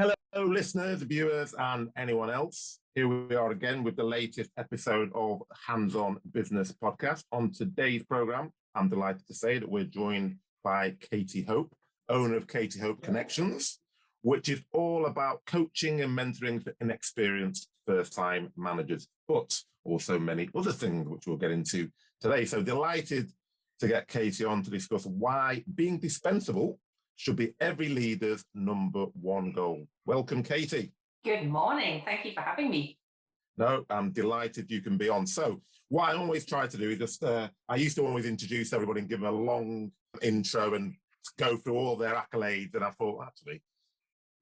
Hello, listeners, viewers, and anyone else. Here we are again with the latest episode of Hands-On Business Podcast. On today's program, I'm delighted to say that we're joined by Katy Hope, owner of Katy Hope Connections, which is all about coaching and mentoring for inexperienced first-time managers, but also many other things which we'll get into today. So delighted to get Katy on to discuss why being dispensable should be every leader's number one goal. Welcome, Katy. Good morning. Thank you for having me. No, I'm delighted you can be on. So what I always try to do is just, I used to always introduce everybody and give them a long intro and go through all their accolades. And I thought, actually,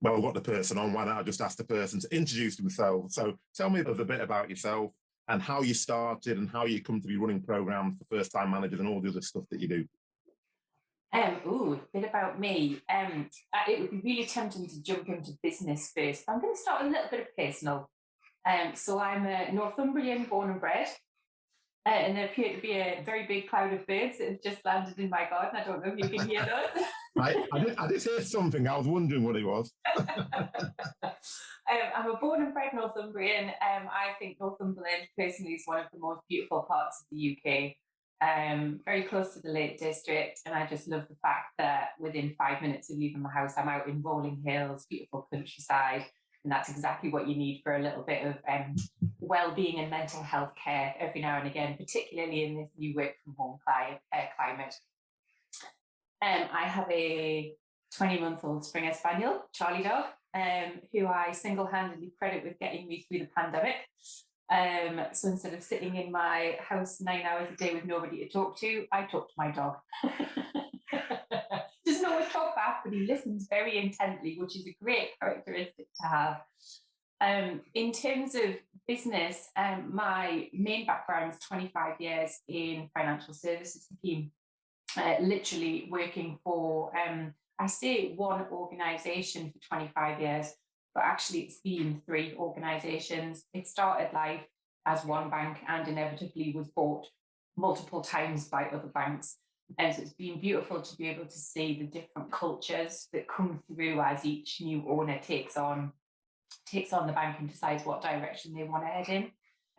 well, I've got the person on, why don't I just ask the person to introduce themselves? So tell me a little bit about yourself and how you started and how you come to be running programs for first-time managers and all the other stuff that you do. A bit about me. It would be really tempting to jump into business first, but I'm going to start with a little bit of personal. So I'm a Northumbrian born and bred, and there appear to be a very big cloud of birds that have just landed in my garden. I don't know if you can hear those. I did hear something. I was wondering what it was. I'm a born and bred Northumbrian. I think Northumberland personally is one of the most beautiful parts of the UK. Very close to the Lake District, and I just love the fact that within 5 minutes of leaving my house, I'm out in rolling hills, beautiful countryside, and that's exactly what you need for a little bit of well-being and mental health care every now and again, particularly in this new work-from-home climate. I have a 20-month-old Springer Spaniel, Charlie dog, who I single-handedly credit with getting me through the pandemic. So instead of sitting in my house 9 hours a day with nobody to talk to, I talk to my dog. Doesn't always talk back, but he listens very intently, which is a great characteristic to have. In terms of business, my main background is 25 years in financial services, Hakeem. Literally working for, I say one organisation for 25 years, but actually it's been 3 organisations. It started life as one bank and inevitably was bought multiple times by other banks. And so it's been beautiful to be able to see the different cultures that come through as each new owner takes on the bank and decides what direction they want to head in.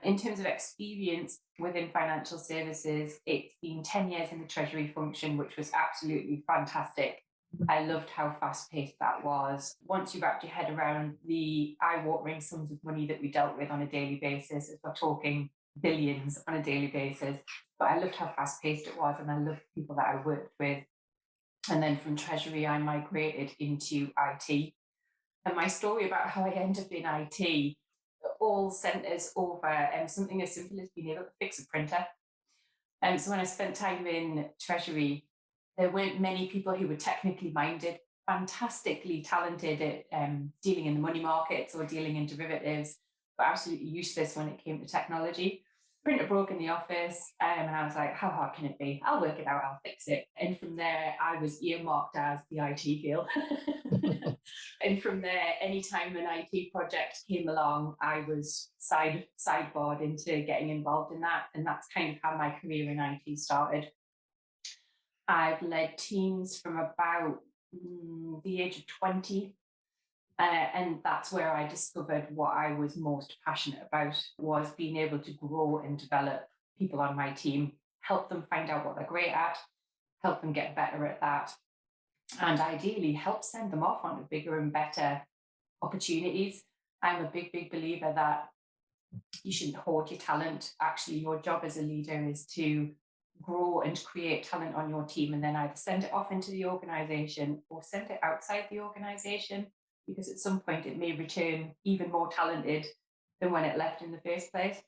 In terms of experience within financial services, it's been 10 years in the treasury function, which was absolutely fantastic. I loved how fast-paced that was. Once you wrapped your head around the eye-watering sums of money that we dealt with on a daily basis, as we're talking billions on a daily basis, but I loved how fast-paced it was, and I loved the people that I worked with. And then from Treasury, I migrated into IT. And my story about how I ended up in IT all centres over something as simple as being able to fix a printer. So when I spent time in Treasury, there weren't many people who were technically minded, fantastically talented at dealing in the money markets or dealing in derivatives, but absolutely useless when it came to technology. Printer broke in the office, and I was like, how hard can it be? I'll work it out, I'll fix it. And from there, I was earmarked as the IT girl. And from there, anytime an IT project came along, I was sidebarred into getting involved in that. And that's kind of how my career in IT started. I've led teams from about the age of 20. And that's where I discovered what I was most passionate about, was being able to grow and develop people on my team, help them find out what they're great at, help them get better at that, and ideally help send them off onto bigger and better opportunities. I'm a big believer that you shouldn't hoard your talent. Actually, your job as a leader is to grow and create talent on your team, and then either send it off into the organisation or send it outside the organisation, because at some point it may return even more talented than when it left in the first place.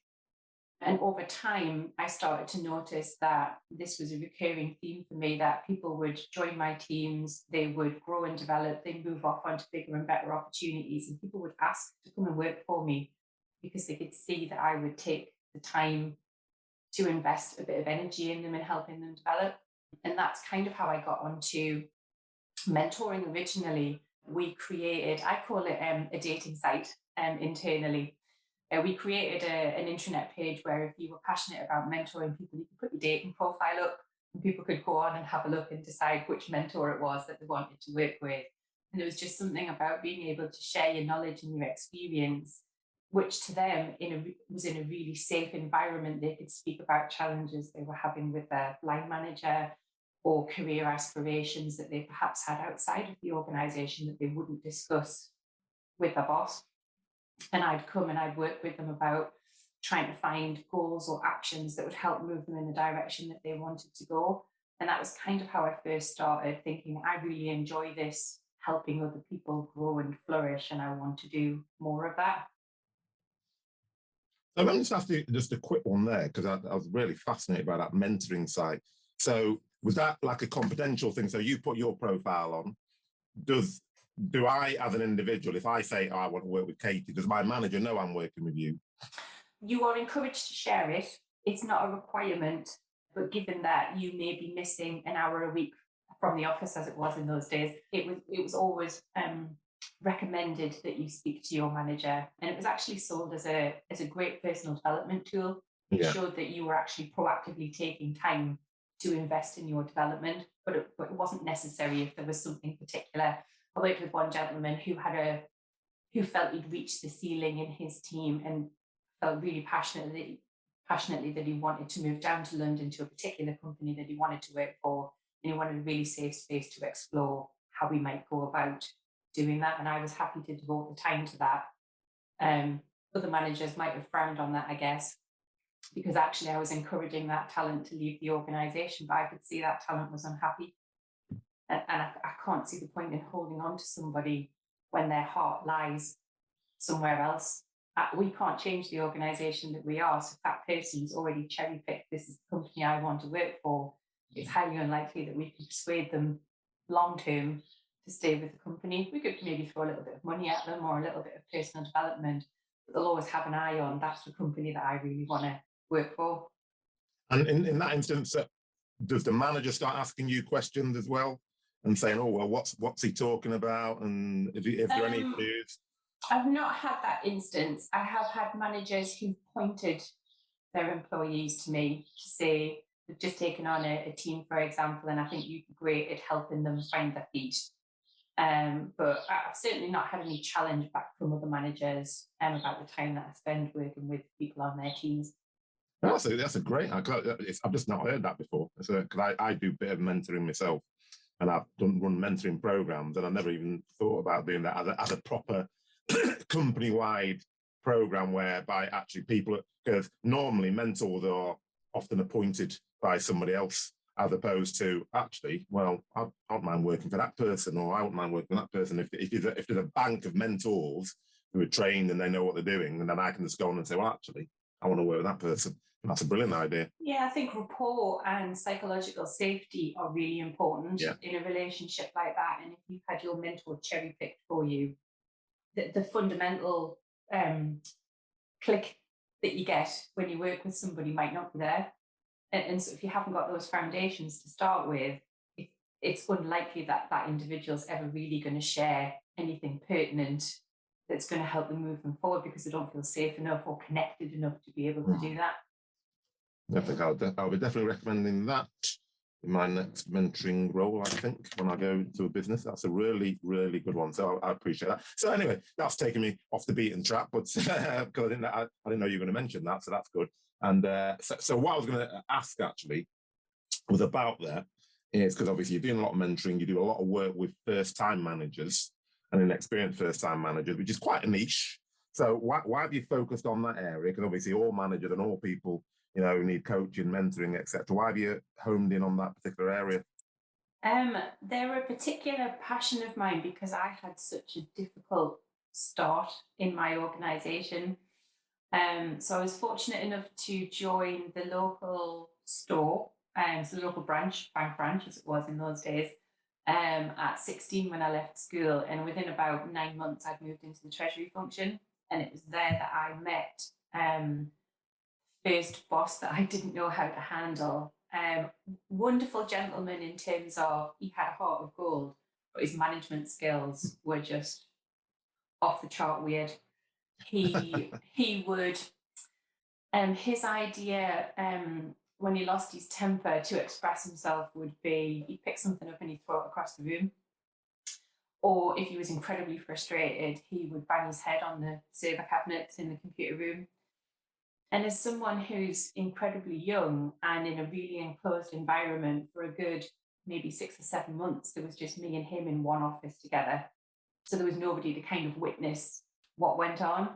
And over time, I started to notice that this was a recurring theme for me, that people would join my teams, they would grow and develop, they move off onto bigger and better opportunities, and people would ask to come and work for me because they could see that I would take the time to invest a bit of energy in them and helping them develop. And that's kind of how I got onto mentoring originally. We created, I call it a dating site internally. We created an intranet page where if you were passionate about mentoring people, you could put your dating profile up and people could go on and have a look and decide which mentor it was that they wanted to work with. And there was just something about being able to share your knowledge and your experience, which to them was in a really safe environment. They could speak about challenges they were having with their line manager or career aspirations that they perhaps had outside of the organisation that they wouldn't discuss with their boss. And I'd come and I'd work with them about trying to find goals or actions that would help move them in the direction that they wanted to go. And that was kind of how I first started thinking, I really enjoy this, helping other people grow and flourish, and I want to do more of that. So let me just ask you just a quick one there, because I was really fascinated by that mentoring side. So was that like a confidential thing? So you put your profile on. Do I, as an individual, if I say, oh, I want to work with Katy, does my manager know I'm working with you? You are encouraged to share it. It's not a requirement, but given that you may be missing an hour a week from the office, as it was in those days, it was always recommended that you speak to your manager. And it was actually sold as a great personal development tool. It showed that you were actually proactively taking time to invest in your development, but it wasn't necessary if there was something particular. I worked with one gentleman who felt he'd reached the ceiling in his team and felt really passionately that he wanted to move down to London to a particular company that he wanted to work for, and he wanted a really safe space to explore how we might go about doing that. And I was happy to devote the time to that. Other managers might have frowned on that, I guess, because actually I was encouraging that talent to leave the organisation, but I could see that talent was unhappy. And I can't see the point in holding on to somebody when their heart lies somewhere else. We can't change the organisation that we are. So if that person's already cherry-picked, this is the company I want to work for, it's highly unlikely that we can persuade them long-term to stay with the company. We could maybe throw a little bit of money at them or a little bit of personal development, but they'll always have an eye on, that's the company that I really want to work for. And in that instance, does the manager start asking you questions as well and saying, oh, well, what's he talking about? And if there are any clues? I've not had that instance. I have had managers who pointed their employees to me to say they've just taken on a team, for example, and I think you'd be great at helping them find their feet. But I've certainly not had any challenge back from other managers about the time that I spend working with people on their teams. That's a great. I've just not heard that before. Because I do a bit of mentoring myself, and I've run mentoring programs, and I never even thought about doing that as a proper company-wide program whereby actually people, because normally mentors are often appointed by somebody else, as opposed to actually, well, I don't mind working for that person, or I don't mind working for that person. If there's a bank of mentors who are trained and they know what they're doing, and then I can just go on and say, well, actually, I want to work with that person. That's a brilliant idea. Yeah, I think rapport and psychological safety are really important in a relationship like that. And if you've had your mentor cherry picked for you, the fundamental click that you get when you work with somebody might not be there. And so if you haven't got those foundations to start with, it's unlikely that that individual's ever really going to share anything pertinent that's going to help them move them forward, because they don't feel safe enough or connected enough to be able to do that. I think I'll be definitely recommending that in my next mentoring role, I think, when I go to a business. That's a really, really good one. So I appreciate that. So anyway, that's taken me off the beaten track, but because I didn't know you were going to mention that, so that's good. And so what I was going to ask actually was about that is, because obviously you're doing a lot of mentoring, you do a lot of work with first-time managers and inexperienced first-time managers, which is quite a niche. So why have you focused on that area? Because obviously all managers and all people, need coaching, mentoring, etc. Why have you honed in on that particular area? They're a particular passion of mine because I had such a difficult start in my organisation. So I was fortunate enough to join the local store, so the local bank branch as it was in those days, at 16 when I left school. And within about 9 months, I'd moved into the treasury function. And it was there that I met first boss that I didn't know how to handle. Wonderful gentleman in terms of he had a heart of gold, but his management skills were just off the chart weird. He would his idea when he lost his temper to express himself would be he'd pick something up and he'd throw it across the room, Or if he was incredibly frustrated, he would bang his head on the server cabinets in the computer room. And as someone who's incredibly young and in a really enclosed environment for a good maybe 6 or 7 months, there was just me and him in one office together. So there was nobody to kind of witness what went on.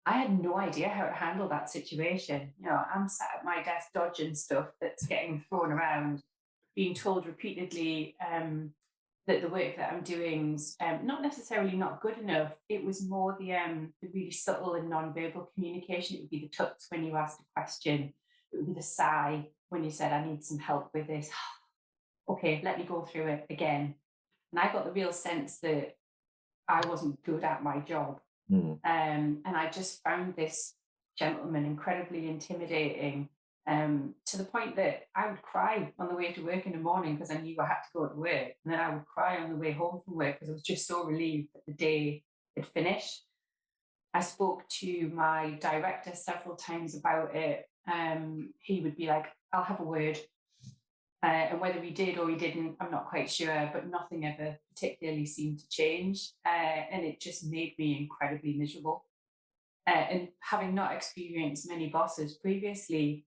I had no idea how to handle that situation. I'm sat at my desk dodging stuff that's getting thrown around, being told repeatedly that the work that I'm doing's not necessarily not good enough. It was more the really subtle and non-verbal communication. It would be the tuts when you asked a question. It would be the sigh when you said, "I need some help with this." Okay, let me go through it again. And I got the real sense that I wasn't good at my job. And I just found this gentleman incredibly intimidating, to the point that I would cry on the way to work in the morning because I knew I had to go to work. And then I would cry on the way home from work because I was just so relieved that the day had finished. I spoke to my director several times about it. He would be like, "I'll have a word." And whether he did or he didn't, I'm not quite sure, but nothing ever particularly seemed to change. And it just made me incredibly miserable. And having not experienced many bosses previously,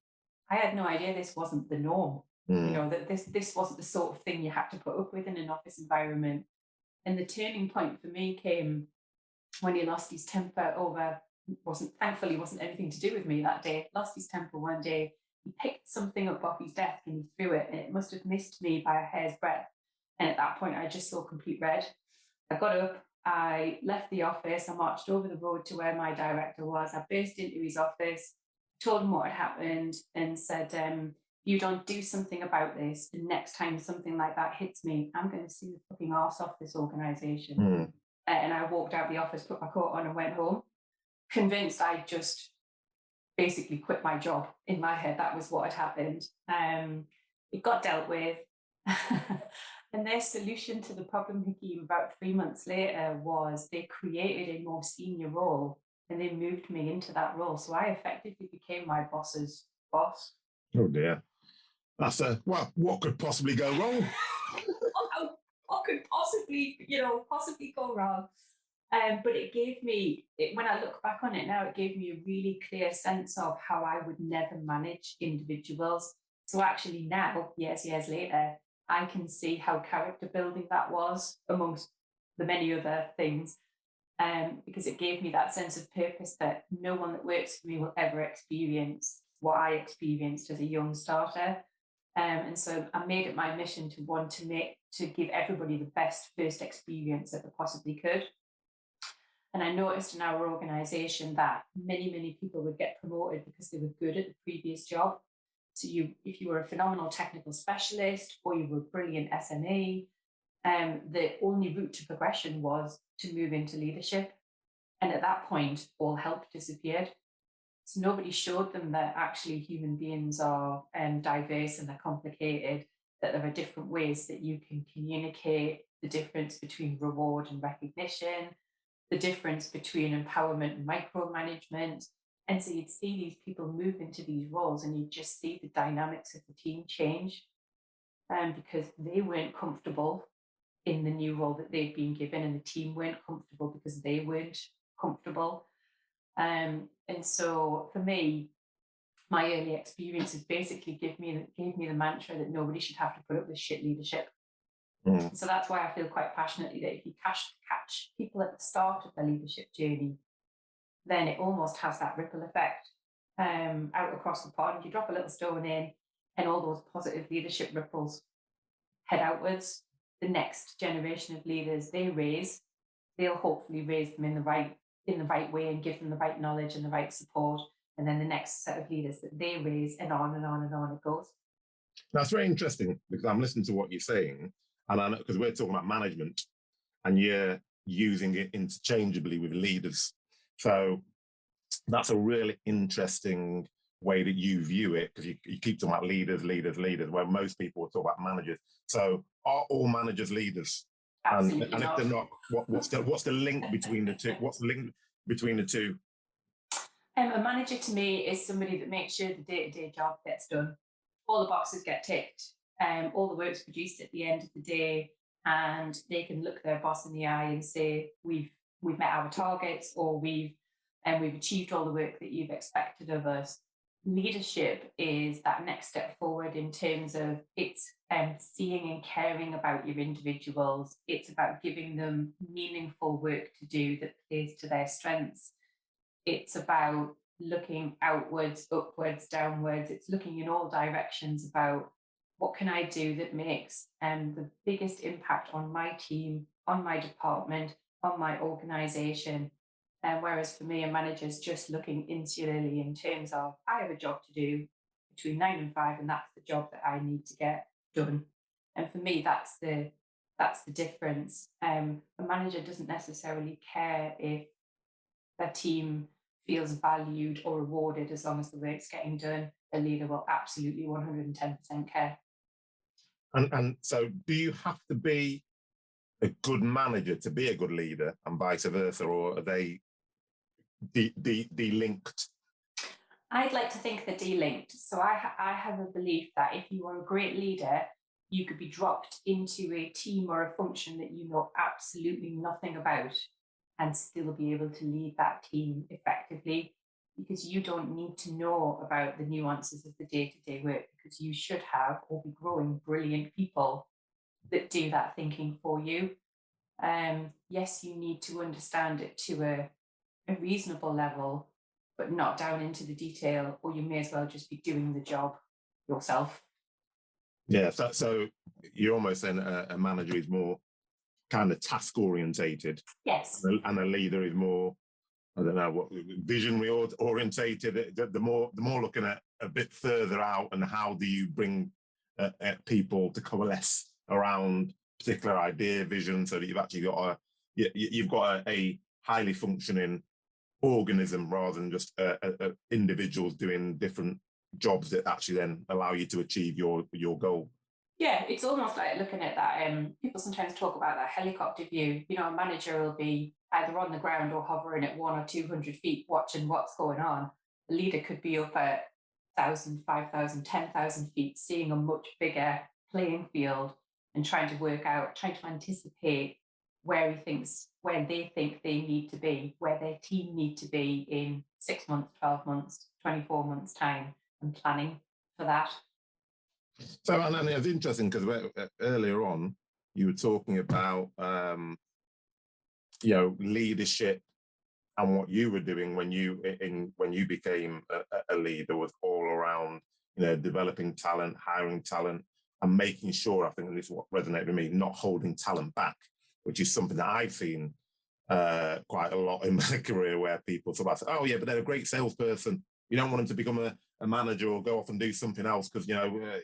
I had no idea this wasn't the norm. That this wasn't the sort of thing you had to put up with in an office environment. And the turning point for me came when he lost his temper over, thankfully wasn't anything to do with me that day. Lost his temper one day. He picked something up off his desk and he threw it, and it must have missed me by a hair's breadth. And at that point, I just saw complete red. I got up, I left the office, I marched over the road to where my director was. I burst into his office, told him what had happened, and said, "You don't do something about this, and next time something like that hits me, I'm going to see the fucking arse off this organisation." And I walked out the office, put my coat on, and went home, convinced I'd just basically quit my job. In my head, that was what had happened. It got dealt with. And their solution to the problem, Hakeem, about 3 months later was they created a more senior role and they moved me into that role. So I effectively became my boss's boss. Oh dear. That's what could possibly go wrong? What could possibly go wrong? But it gave me, when I look back on it now, it gave me a really clear sense of how I would never manage individuals. So actually now, years later, I can see how character building that was, amongst the many other things, because it gave me that sense of purpose that no one that works for me will ever experience what I experienced as a young starter. And so I made it my mission to give everybody the best first experience that they possibly could. And I noticed in our organisation that many people would get promoted because they were good at the previous job. So if you were a phenomenal technical specialist or you were a brilliant SME, the only route to progression was to move into leadership. And at that point, all help disappeared. So nobody showed them that actually human beings are diverse and they're complicated, that there are different ways that you can communicate, the difference between reward and recognition, the difference between empowerment and micromanagement. And so you'd see these people move into these roles and you'd just see the dynamics of the team change, because they weren't comfortable in the new role that they'd been given, and the team weren't comfortable because they weren't comfortable. And so for me, my early experiences basically gave me the mantra that nobody should have to put up with shit leadership. So that's why I feel quite passionately that if you catch people at the start of their leadership journey, then it almost has that ripple effect out across the pond. You drop a little stone in, and all those positive leadership ripples head outwards. The next generation of leaders they'll hopefully raise them in the right way and give them the right knowledge and the right support. And then the next set of leaders that they raise, and on and on and on it goes. That's very interesting, because I'm listening to what you're saying, and I know, because we're talking about management, and you're using it interchangeably with leaders. So that's a really interesting way that you view it, because you keep talking about leaders, where most people will talk about managers. So are all managers leaders? Absolutely and not. If they're not, what's the link between the two? What's the link between the two? A manager to me is somebody that makes sure the day-to-day job gets done. All the boxes get ticked. All the work's produced at the end of the day. and they can look their boss in the eye and say, we've met our targets, or we've achieved all the work that you've expected of us. Leadership is that next step forward in terms of it's seeing and caring about your individuals. It's about giving them meaningful work to do that plays to their strengths. It's about looking outwards, upwards, downwards. It's looking in all directions about what can I do that makes the biggest impact on my team, on my department, on my organisation. And whereas for me, a manager is just looking insularly in terms of I have a job to do between 9 and 5, and that's the job that I need to get done. And for me, that's the difference. A manager doesn't necessarily care if their team feels valued or rewarded as long as the work's getting done. A leader will absolutely 110% care. And so do you have to be a good manager to be a good leader and vice versa, or are they de-linked? I'd like to think they're de-linked. So I have a belief that if you are a great leader, you could be dropped into a team or a function that you know absolutely nothing about and still be able to lead that team effectively, because you don't need to know about the nuances of the day-to-day work, because you should have or be growing brilliant people that do that thinking for you. Yes, you need to understand it to a reasonable level, but not down into the detail, or you may as well just be doing the job yourself. Yeah, so you're almost saying a manager is more kind of task orientated. Yes. And a leader is more, I don't know, what visionary orientated. The more looking at a bit further out, and how do you bring people to coalesce around particular idea, vision, so that you've actually got a highly functioning organism rather than just individuals doing different jobs that actually then allow you to achieve your goal. Yeah, it's almost like looking at that. People sometimes talk about that helicopter view. You know, a manager will be either on the ground or hovering at 100 or 200 feet watching what's going on. A leader could be up at 1,000, 5,000, 10,000 feet, seeing a much bigger playing field and trying to anticipate where they think they need to be, where their team need to be in 6 months, 12 months, 24 months time, and planning for that. So, and it's interesting because earlier on you were talking about leadership, and what you were doing when you became a leader was all around developing talent, hiring talent, and making sure, I think this is what resonated with me, not holding talent back, which is something that I've seen quite a lot in my career, where people sort of say, oh yeah, but they're a great salesperson. You don't want them to become a manager or go off and do something else because,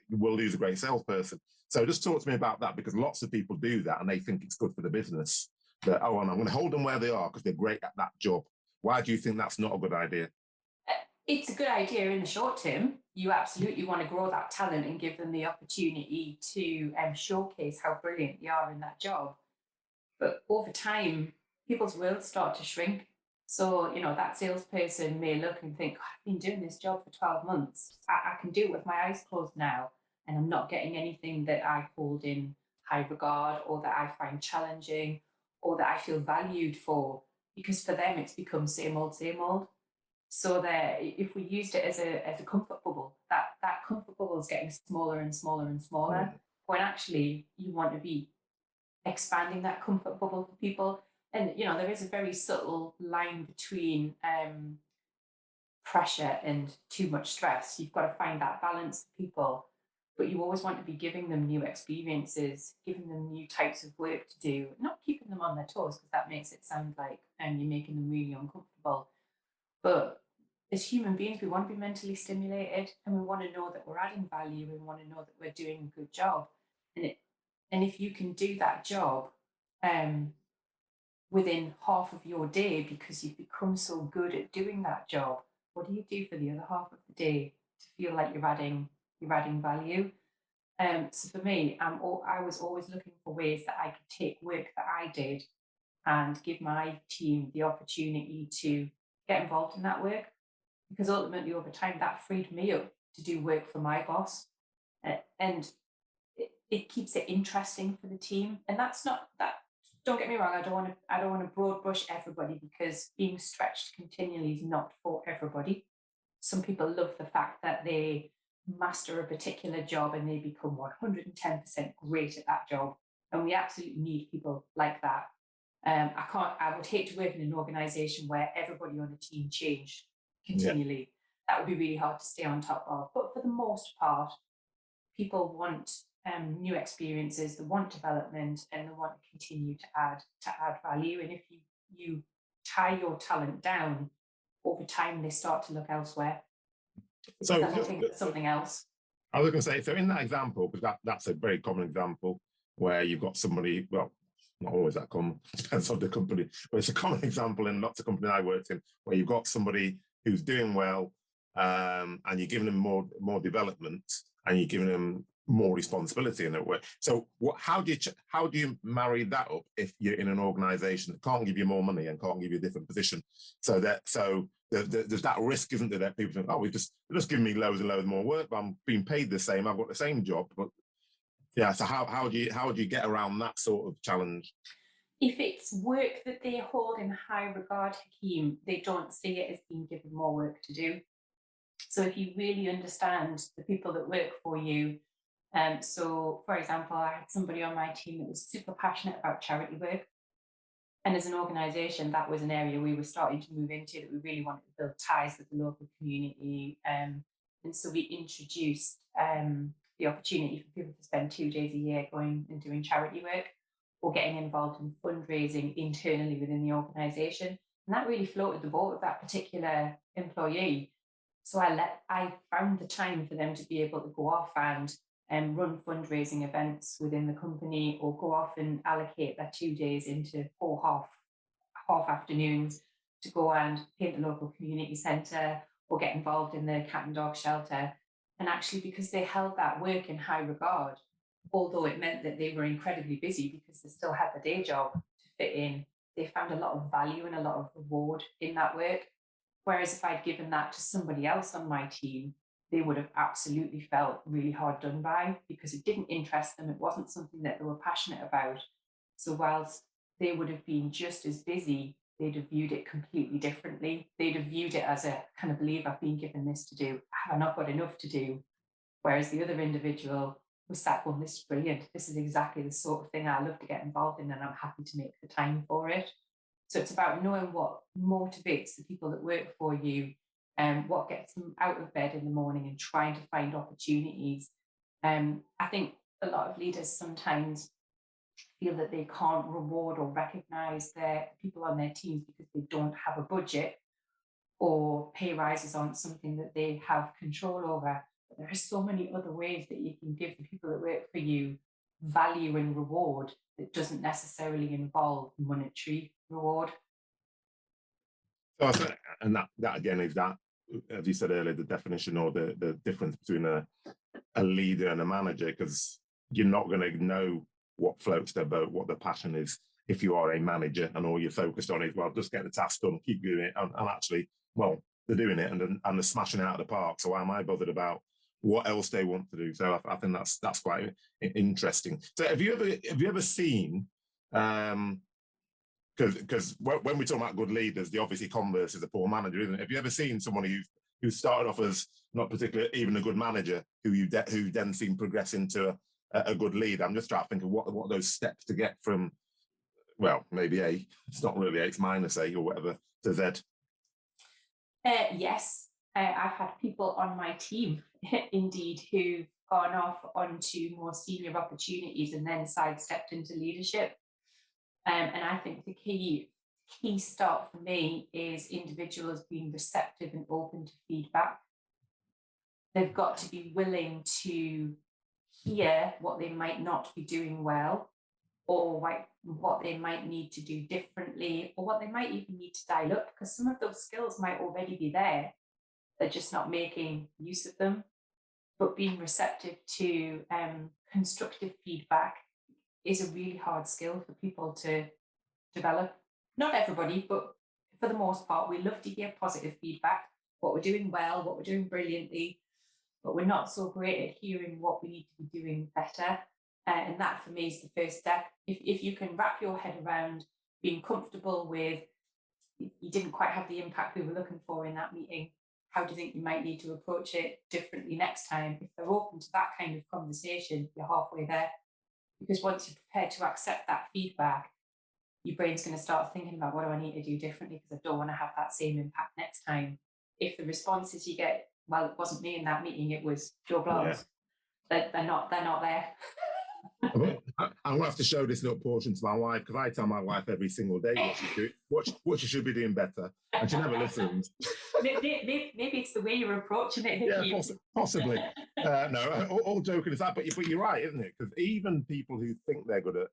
we'll lose a great salesperson. So just talk to me about that, because lots of people do that and they think it's good for the business. That, oh, and I'm going to hold them where they are because they're great at that job. Why do you think that's not a good idea? It's a good idea in the short term. You absolutely want to grow that talent and give them the opportunity to showcase how brilliant they are in that job. But over time, people's worlds start to shrink. So, that salesperson may look and think, I've been doing this job for 12 months. I can do it with my eyes closed now, and I'm not getting anything that I hold in high regard, or that I find challenging, or that I feel valued for, because for them it's become same old, same old. So that if we used it as a comfort bubble, that comfort bubble is getting smaller and smaller and smaller, when actually you want to be expanding that comfort bubble for people. And there is a very subtle line between pressure and too much stress. You've got to find that balance for people, but you always want to be giving them new experiences, giving them new types of work to do, not keeping them on their toes, because that makes it sound like you're making them really uncomfortable. But as human beings, we want to be mentally stimulated, and we want to know that we're adding value, and we want to know that we're doing a good job. And if you can do that job within half of your day, because you've become so good at doing that job, what do you do for the other half of the day to feel like you're adding value? So for me, I was always looking for ways that I could take work that I did and give my team the opportunity to get involved in that work, because ultimately over time that freed me up to do work for my boss. And it keeps it interesting for the team. And that's not that. Don't get me wrong. I don't want to broad brush everybody, because being stretched continually is not for everybody. Some people love the fact that they master a particular job and they become 110% great at that job. And we absolutely need people like that. I would hate to work in an organization where everybody on the team changed continually. That would be really hard to stay on top of. But for the most part, people want new experiences, they want development, and they want to continue to add value. And if you tie your talent down, over time they start to look elsewhere. So they're looking for something else. I was going to say, so in that example, because that's a very common example where you've got somebody, well, not always that common, depends on the company, but it's a common example in lots of companies I worked in, where you've got somebody who's doing well, and you're giving them more development, and you're giving them more responsibility in that way. So how do you marry that up if you're in an organization that can't give you more money and can't give you a different position? So there's that risk, isn't there, that people think, oh, they're just giving me loads and loads more work, but I'm being paid the same, I've got the same job. But yeah, so how do you get around that sort of challenge? If it's work that they hold in high regard, Hakeem, they don't see it as being given more work to do. So if you really understand the people that work for you, so for example, I had somebody on my team that was super passionate about charity work. And as an organisation, that was an area we were starting to move into, that we really wanted to build ties with the local community. And so we introduced the opportunity for people to spend 2 days a year going and doing charity work, or getting involved in fundraising internally within the organisation. And that really floated the boat of that particular employee. So I found the time for them to be able to go off and run fundraising events within the company, or go off and allocate their 2 days into 4 half afternoons to go and paint the local community centre, or get involved in the cat and dog shelter. And actually, because they held that work in high regard, although it meant that they were incredibly busy because they still had the day job to fit in, they found a lot of value and a lot of reward in that work. Whereas if I'd given that to somebody else on my team, they would have absolutely felt really hard done by, because it didn't interest them. It wasn't something that they were passionate about. So whilst they would have been just as busy, they'd have viewed it completely differently. They'd have viewed it as a kind of, believe I've been given this to do, have I not got enough to do? Whereas the other individual was sat going, this is brilliant. This is exactly the sort of thing I love to get involved in, and I'm happy to make the time for it. So it's about knowing what motivates the people that work for you, and what gets them out of bed in the morning, and trying to find opportunities. I think a lot of leaders sometimes feel that they can't reward or recognise their people on their teams because they don't have a budget, or pay rises aren't something that they have control over. But there are so many other ways that you can give the people that work for you value and reward that doesn't necessarily involve monetary reward. So, and that again is that, as you said earlier, the definition or the difference between a leader and a manager, because you're not going to know what floats their boat, what their passion is, if you are a manager and all you're focused on is, well, just get the task done, keep doing it, and actually, well, they're doing it and they're smashing it out of the park. So why am I bothered about what else they want to do? So I think that's quite interesting. So have you ever seen, because when we talk about good leaders, the obviously converse is a poor manager, isn't it? Have you ever seen somebody who started off as not particularly even a good manager, who then seen progress into a good leader? I'm just trying to think of what those steps to get from, well, maybe A, it's not really A, it's minus A or whatever, to Z. Yes, I've had people on my team, indeed, who've gone off onto more senior opportunities and then sidestepped into leadership. And I think the key start for me is individuals being receptive and open to feedback. They've got to be willing to hear what they might not be doing well, or what they might need to do differently, or what they might even need to dial up, because some of those skills might already be there. They're just not making use of them. But being receptive to constructive feedback is a really hard skill for people to develop. Not everybody, but for the most part, we love to hear positive feedback, what we're doing well, what we're doing brilliantly, but we're not so great at hearing what we need to be doing better. And that for me is the first step. If you can wrap your head around being comfortable with you didn't quite have the impact we were looking for in that meeting, how do you think you might need to approach it differently next time? If they're open to that kind of conversation, you're halfway there. Because once you're prepared to accept that feedback, your brain's going to start thinking about what do I need to do differently because I don't want to have that same impact next time. If the responses you get, well, it wasn't me in that meeting, it was Joe Bloggs, they're not there. I'm going to have to show this little portion to my wife because I tell my wife every single day what she should be doing better, and she never listens. Maybe it's the way you're approaching it. Yeah, possibly. No, all joking aside, but you're right, isn't it? Because even people who think they're good at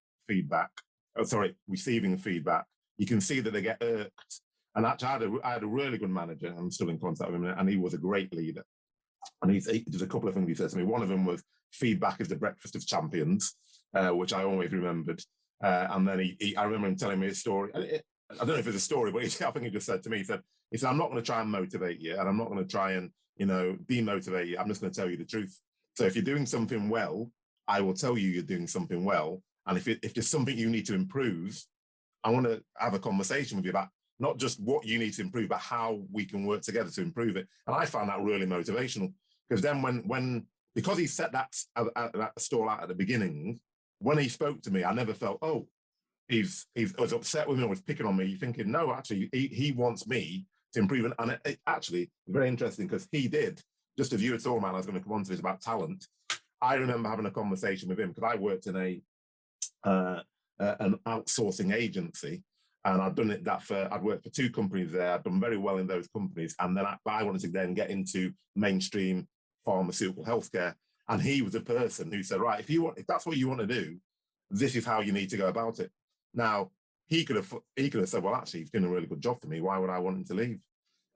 receiving feedback, you can see that they get irked. And actually, I had a really good manager. I'm still in contact with him, and he was a great leader. And there's a couple of things he said to me. One of them was feedback is the breakfast of champions, which I always remembered. And then I remember him telling me a story. I don't know if it's a story, but I think he just said to me, he said, I'm not going to try and motivate you, and I'm not going to try and, demotivate you. I'm just going to tell you the truth. So if you're doing something well, I will tell you you're doing something well. And if there's something you need to improve, I want to have a conversation with you about not just what you need to improve, but how we can work together to improve it. And I found that really motivational because then because he set that stall out at the beginning, when he spoke to me, I never felt, he was upset with me or was picking on me, thinking, no, actually, he wants me to improve. And it actually, very interesting because he did, just as you were talking about, I was going to come on to this about talent. I remember having a conversation with him because I worked in an outsourcing agency, and I'd worked for 2 companies there. I'd done very well in those companies, and then I wanted to then get into mainstream pharmaceutical healthcare. And he was a person who said, right, if that's what you want to do, this is how you need to go about it. Now, he could have said, well, actually, he's doing a really good job for me. Why would I want him to leave?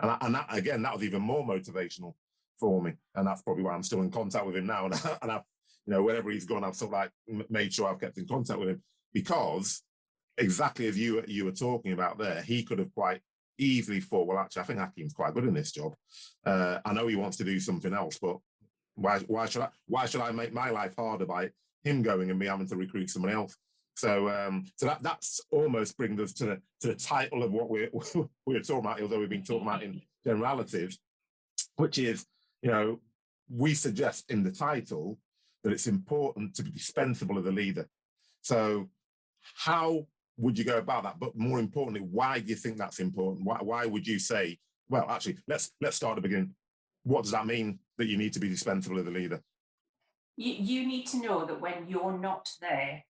And that, again, that was even more motivational for me. And that's probably why I'm still in contact with him now. And I've, wherever he's gone, I've sort of made sure I've kept in contact with him, because exactly as you were talking about there, he could have quite easily thought, well, actually, I think Hakeem's quite good in this job. I know he wants to do something else, but why should I make my life harder by him going and me having to recruit someone else? So that's almost brings us to the title of what we're talking about, although we've been talking about in generalities, which is, we suggest in the title that it's important to be dispensable as a leader. So how would you go about that? But more importantly, why do you think that's important? Why would you say, well, actually, let's start at the beginning. What does that mean that you need to be dispensable as a leader? You need to know that when you're not there,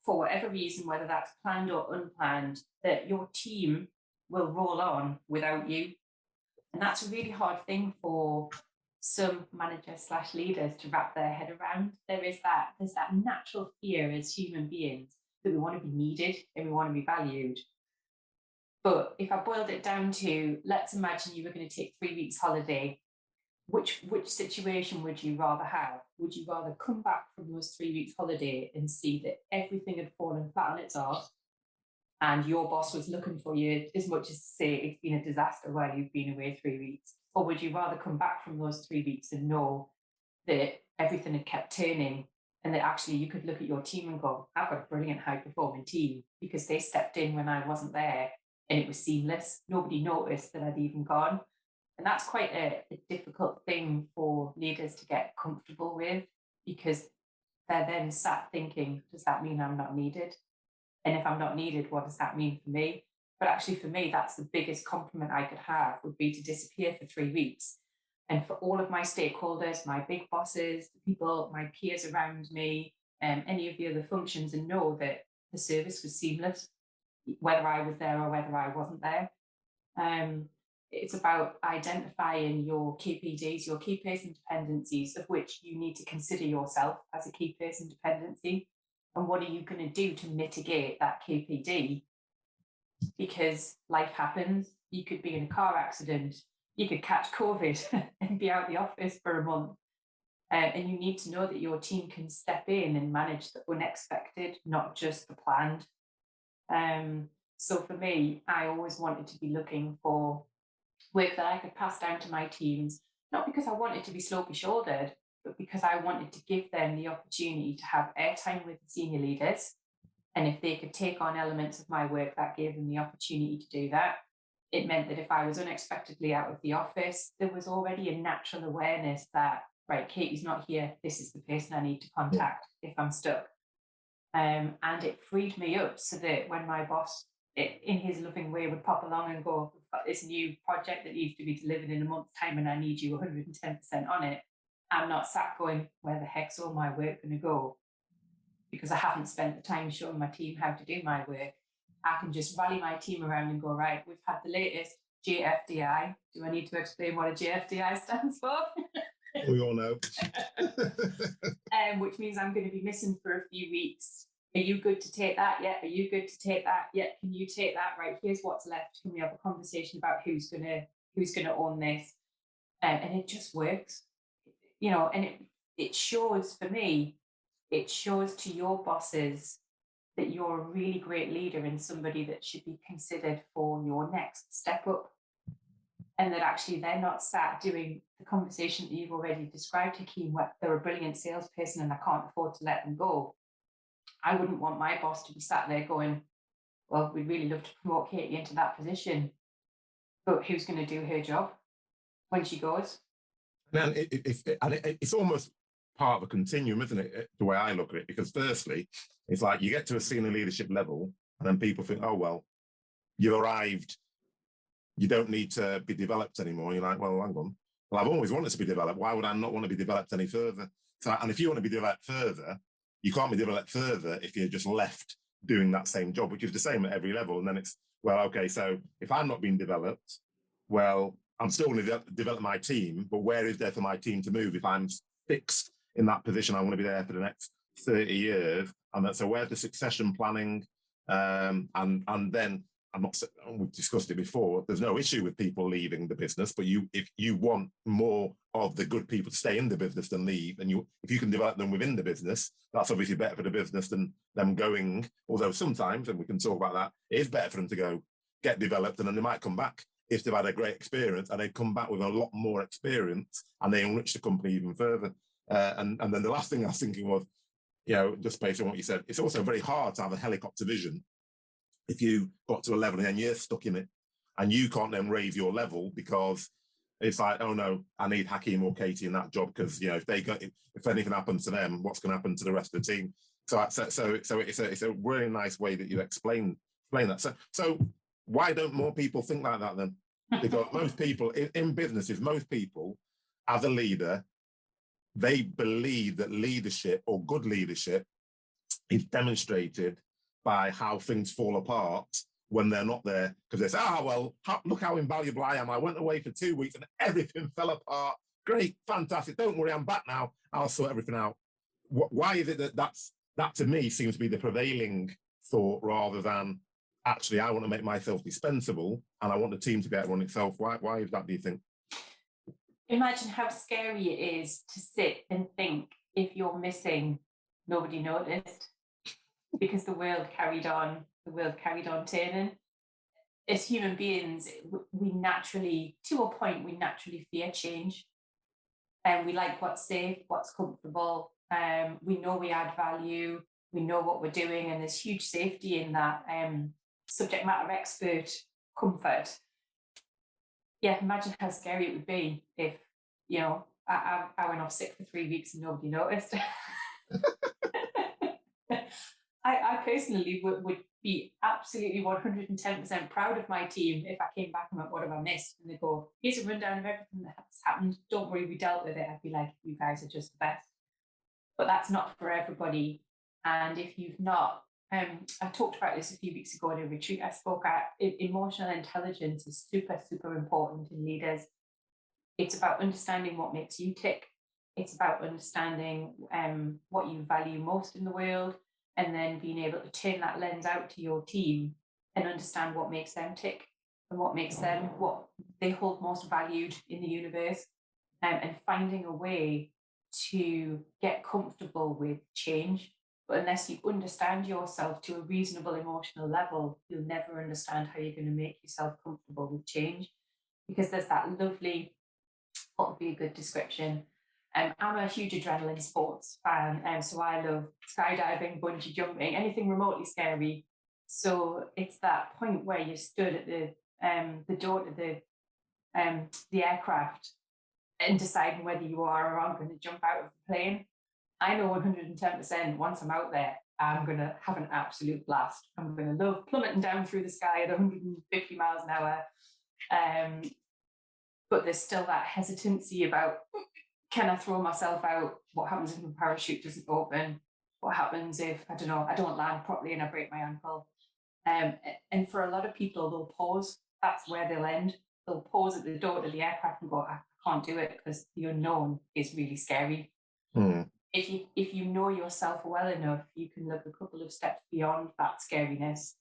for whatever reason, whether that's planned or unplanned, that your team will roll on without you. And that's a really hard thing for some managers/leaders to wrap their head around. There's that natural fear as human beings that we want to be needed and we want to be valued. But if I boiled it down to, let's imagine you were going to take 3 weeks holiday, which situation would you rather have? Would you rather come back from those 3 weeks holiday and see that everything had fallen flat on its arse and your boss was looking for you as much as to say it's been a disaster while you've been away 3 weeks? Or would you rather come back from those 3 weeks and know that everything had kept turning and that actually you could look at your team and go, I've got a brilliant high-performing team because they stepped in when I wasn't there and it was seamless. Nobody noticed that I'd even gone. And that's quite a difficult thing for leaders to get comfortable with, because they're then sat thinking, does that mean I'm not needed? And if I'm not needed, what does that mean for me? But actually for me, that's the biggest compliment I could have, would be to disappear for 3 weeks. And for all of my stakeholders, my big bosses, the people, my peers around me, any of the other functions, and know that the service was seamless, whether I was there or whether I wasn't there. It's about identifying your KPDs, your key person dependencies, of which you need to consider yourself as a key person dependency. And what are you going to do to mitigate that KPD? Because life happens. You could be in a car accident, you could catch COVID and be out the office for a month. And you need to know that your team can step in and manage the unexpected, not just the planned. So for me, I always wanted to be looking for work that I could pass down to my teams, not because I wanted to be slopey shouldered, but because I wanted to give them the opportunity to have airtime with the senior leaders. And if they could take on elements of my work, that gave them the opportunity to do that. It meant that if I was unexpectedly out of the office, there was already a natural awareness that, right, Katie's not here. This is the person I need to contact if I'm stuck. And it freed me up so that when my boss, in his loving way, would pop along and go, we've got this new project that needs to be delivered in a month's time and I need you 110% on it. I'm not sat going, where the heck's all my work going to go? Because I haven't spent the time showing my team how to do my work. I can just rally my team around and go, right, we've had the latest JFDI. Do I need to explain what a JFDI stands for? We all know. Which means I'm going to be missing for a few weeks. Are you good to take that? Yeah. Are you good to take that? Yeah. Can you take that? Right. Here's what's left. Can we have a conversation about who's gonna own this? And it just works, and it shows for me. It shows to your bosses that you're a really great leader and somebody that should be considered for your next step up. And that actually they're not sat doing the conversation that you've already described, Hakeem, where they're a brilliant salesperson and I can't afford to let them go. I wouldn't want my boss to be sat there going, well, we'd really love to promote Katie into that position, but who's going to do her job when she goes? And it's almost part of a continuum, isn't it, the way I look at it? Because firstly, it's like you get to a senior leadership level and then people think, oh, well, you've arrived, you don't need to be developed anymore. You're like, well, hang on. Well, I've always wanted to be developed. Why would I not want to be developed any further? And if you want to be developed further, you can't be developed further if you're just left doing that same job, which is the same at every level. And then it's, well, okay, so if I'm not being developed, well, I'm still going to develop my team, but where is there for my team to move if I'm fixed in that position? I want to be there for the next 30 years. And so where's the succession planning? And then we've discussed it before, there's no issue with people leaving the business, but if you want more of the good people to stay in the business than leave, and if you can develop them within the business, that's obviously better for the business than them going, although sometimes, and we can talk about that, it is better for them to go get developed and then they might come back if they've had a great experience and they come back with a lot more experience and they enrich the company even further. And then the last thing I was thinking was, just based on what you said, it's also very hard to have a helicopter vision if you got to a level and then you're stuck in it and you can't then raise your level because it's like, oh no, I need Hakeem or Katy in that job because if anything happens to them, what's going to happen to the rest of the team? So it's a really nice way that you explain that. So why don't more people think like that then? Because most people in businesses, most people as a leader, they believe that leadership or good leadership is demonstrated by how things fall apart when they're not there. Because they say, look how invaluable I am. I went away for 2 weeks and everything fell apart. Great, fantastic. Don't worry, I'm back now. I'll sort everything out. Why is it that to me seems to be the prevailing thought rather than actually I want to make myself dispensable and I want the team to be able to run itself? Why is that, do you think? Imagine how scary it is to sit and think if you're missing, nobody noticed. Because the world carried on turning. As human beings, we naturally, to a point, we naturally fear change. And we like what's safe, what's comfortable. We know we add value, we know what we're doing, and there's huge safety in that subject matter expert comfort. Yeah, imagine how scary it would be if, I went off sick for 3 weeks and nobody noticed. I personally would be absolutely 110% proud of my team if I came back and went, what have I missed? And they go, here's a rundown of everything that's happened. Don't worry, we dealt with it. I'd be like, you guys are just the best. But that's not for everybody. And if you've not, I talked about this a few weeks ago in a retreat I spoke at, emotional intelligence is super, super important in leaders. It's about understanding what makes you tick. It's about understanding what you value most in the world, and then being able to turn that lens out to your team and understand what makes them tick and what they hold most valued in the universe, and finding a way to get comfortable with change. But unless you understand yourself to a reasonable emotional level, you'll never understand how you're going to make yourself comfortable with change. Because there's that lovely, what would be a good description? I'm a huge adrenaline sports fan, so I love skydiving, bungee jumping, anything remotely scary. So it's that point where you're stood at the door to the aircraft and deciding whether you are or aren't going to jump out of the plane. I know 110% once I'm out there, I'm going to have an absolute blast. I'm going to love plummeting down through the sky at 150 miles an hour. But there's still that hesitancy about, can I throw myself out? What happens if the parachute doesn't open? What happens if, I don't land properly and I break my ankle? And for a lot of people, they'll pause. That's where they'll end. They'll pause at the door to the aircraft and go, I can't do it because the unknown is really scary. Mm. If you know yourself well enough, you can look a couple of steps beyond that scariness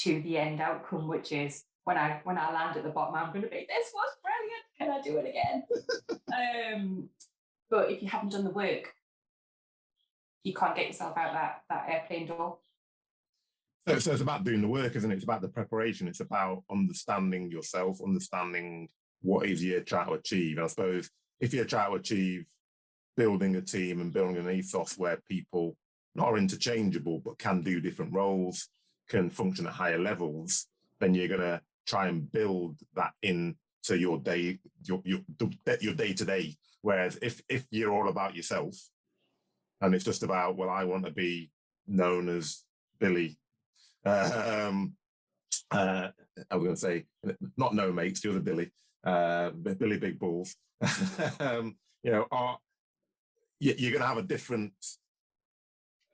to the end outcome, which is when I land at the bottom, I'm going to be, this was brilliant. Can I do it again? But if you haven't done the work, you can't get yourself out that airplane door. So it's about doing the work, isn't it? It's about the preparation. It's about understanding yourself, understanding what is you're trying to achieve. And I suppose if you're trying to achieve building a team and building an ethos where people not are interchangeable, but can do different roles, can function at higher levels, then you're going to try and build that into your day, your day-to-day. Whereas if you're all about yourself and it's just about, well, I want to be known as Billy, I was going to say, not no mates, the other Billy, Billy Big Balls, you're going to have a different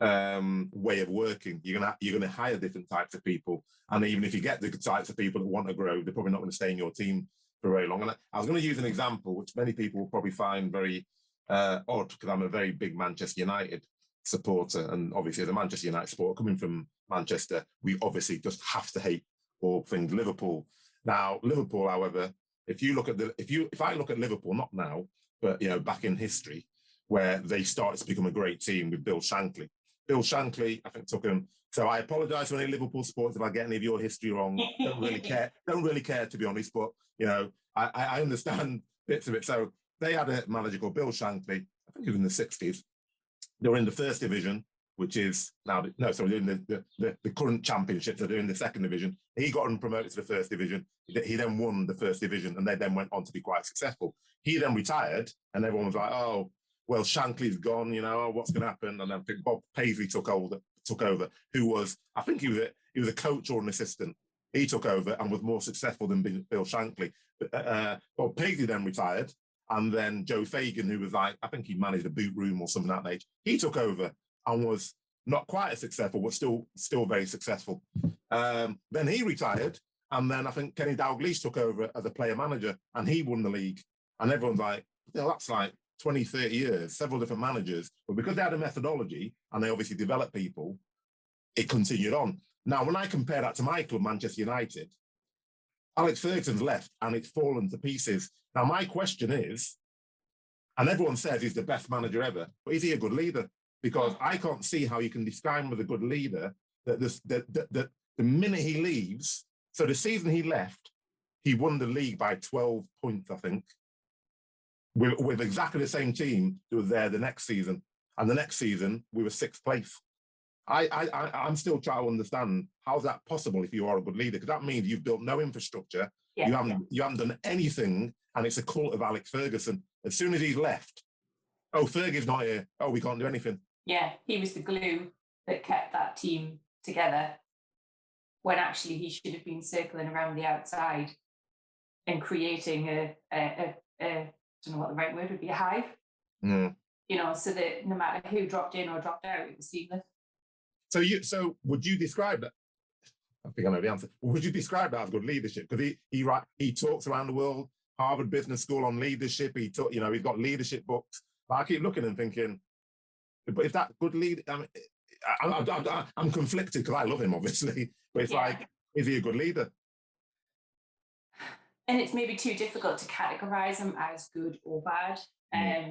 way of working. You're going to hire different types of people, and even if you get the types of people that want to grow, they're probably not going to stay in your team for very long. And I was going to use an example which many people will probably find very odd, because I'm a very big Manchester United supporter, and obviously as a Manchester United supporter coming from Manchester, we obviously just have to hate all things Liverpool. Now, Liverpool, however, if I look at Liverpool, not now, but back in history, where they started to become a great team with Bill Shankly. Bill Shankly, I think, took him. So I apologise to any Liverpool supporters if I get any of your history wrong. Don't really care, to be honest. But I understand bits of it. So they had a manager called Bill Shankly. I think he was in the 60s. They were in the first division, which is now they're in the current championship. So they're in the second division. He got them promoted to the first division. He then won the first division, and they then went on to be quite successful. He then retired, and everyone was like, "Oh, well, Shankly's gone. What's going to happen?" And then Bob Paisley took over, who was, I think he was a coach or an assistant. He took over and was more successful than Bill Shankly. Bob Paisley then retired. And then Joe Fagan, who was I think he managed a boot room or something like that age, he took over and was not quite as successful, but still very successful. Then he retired, and then I think Kenny Dalglish took over as a player manager, and he won the league. And everyone's like, that's like 20, 30 years, several different managers. But because they had a methodology and they obviously developed people, it continued on. Now, when I compare that to my club, Manchester United, Alex Ferguson's left and it's fallen to pieces. Now, my question is, and everyone says he's the best manager ever, but is he a good leader? Because I can't see how you can describe him as a good leader that the minute he leaves, so the season he left, he won the league by 12 points, I think, with exactly the same team that was there the next season. And the next season, we were sixth place. I'm still trying to understand how's that possible if you are a good leader, because that means you've built no infrastructure, you haven't done anything, and it's a cult of Alex Ferguson. As soon as he's left, Fergie's not here. We can't do anything. Yeah, he was the glue that kept that team together, when actually he should have been circling around the outside and creating a I don't know what the right word would be, a hive. Mm. So that no matter who dropped in or dropped out, it was seamless. So would you describe that? I think I know the answer. Would you describe that as good leadership? Because he talks around the world, Harvard Business School on leadership. He's got leadership books. But I keep looking and thinking, but if that good leader, I'm conflicted because I love him, obviously. But it's like, is he a good leader? And it's maybe too difficult to categorize him as good or bad.